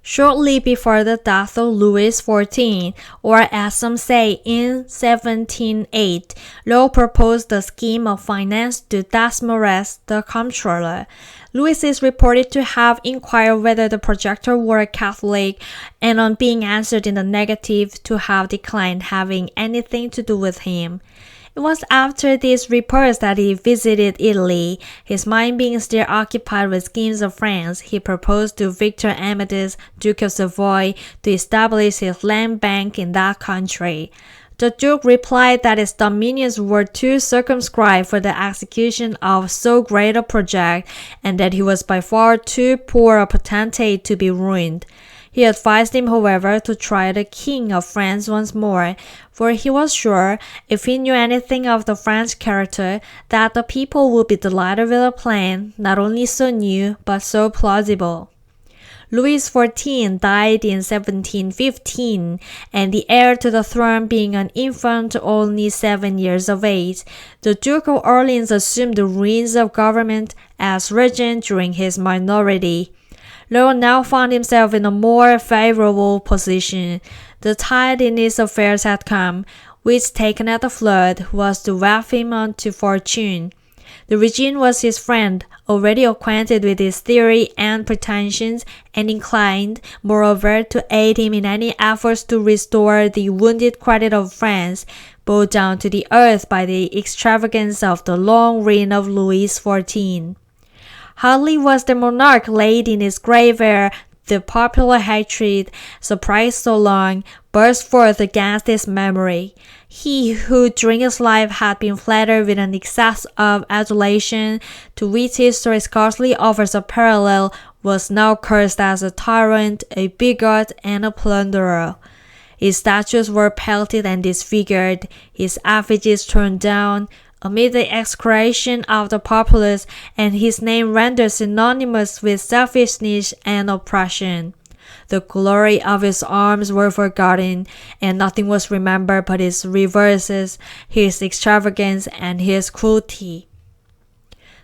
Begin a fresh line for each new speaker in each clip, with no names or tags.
Shortly before the death of Louis XIV, or as some say in 1708, Law proposed a scheme of finance to Desmarais, the comptroller. Louis is reported to have inquired whether the projector were a Catholic, and on being answered in the negative, to have declined having anything to do with him. It was after these reports that he visited Italy. His mind being still occupied with schemes of France, he proposed to Victor Amadis, Duke of Savoy, to establish his land bank in that country. The Duke replied that his dominions were too circumscribed for the execution of so great a project, and that he was by far too poor a potentate to be ruined. He advised him, however, to try the King of France once more, for he was sure, if he knew anything of the French character, that the people would be delighted with a plan, not only so new, but so plausible. Louis XIV died in 1715, and the heir to the throne being an infant only 7 years of age, the Duke of Orleans assumed the reins of government as regent during his minority. Law now found himself in a more favorable position. The tide in his affairs had come, which, taken at the flood, was to waft him on to fortune. The regent was his friend, already acquainted with his theory and pretensions, and inclined, moreover, to aid him in any efforts to restore the wounded credit of France, bowed down to the earth by the extravagance of the long reign of Louis XIV. Hardly was the monarch laid in his grave ere the popular hatred, surprised so long, burst forth against his memory. He who during his life had been flattered with an excess of adulation to which history scarcely offers a parallel, was now cursed as a tyrant, a bigot, and a plunderer. His statues were pelted and disfigured, his effigies torn down, amid the execration of the populace, and his name rendered synonymous with selfishness and oppression. The glory of his arms were forgotten, and nothing was remembered but his reverses, his extravagance, and his cruelty.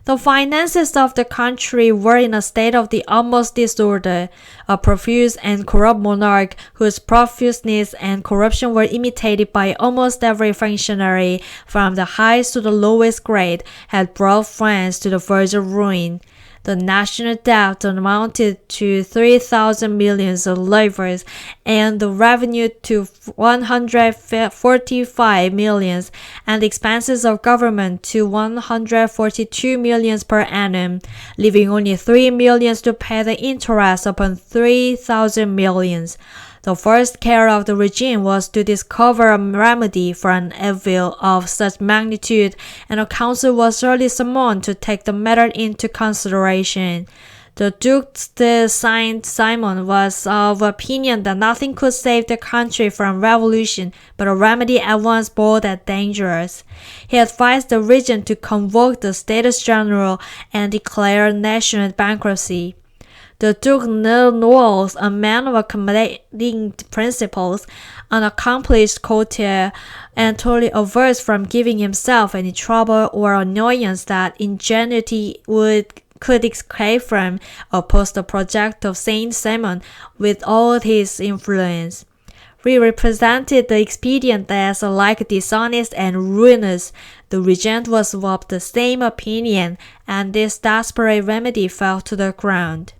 The finances of the country were in a state of the utmost disorder. A profuse and corrupt monarch, whose profuseness and corruption were imitated by almost every functionary, from the highest to the lowest grade, had brought France to the verge of ruin. The national debt amounted to 3,000 millions of livres, and the revenue to 145 millions, and the expenses of government to 142 millions per annum, leaving only 3 millions to pay the interest upon 3,000 millions. The first care of the regime was to discover a remedy for an evil of such magnitude, and a council was early summoned to take the matter into consideration. The Duc de Saint-Simon was of opinion that nothing could save the country from revolution but a remedy at once bold and dangerous. He advised the regent to convoke the States General and declare national bankruptcy. The Duke de Noailles, a man of accommodating principles, an accomplished courtier, and totally averse from giving himself any trouble or annoyance that ingenuity could escape from, opposed the project of Saint-Simon with all his influence. We represented the expedient as alike dishonest and ruinous. The regent was of the same opinion, and this desperate remedy fell to the ground.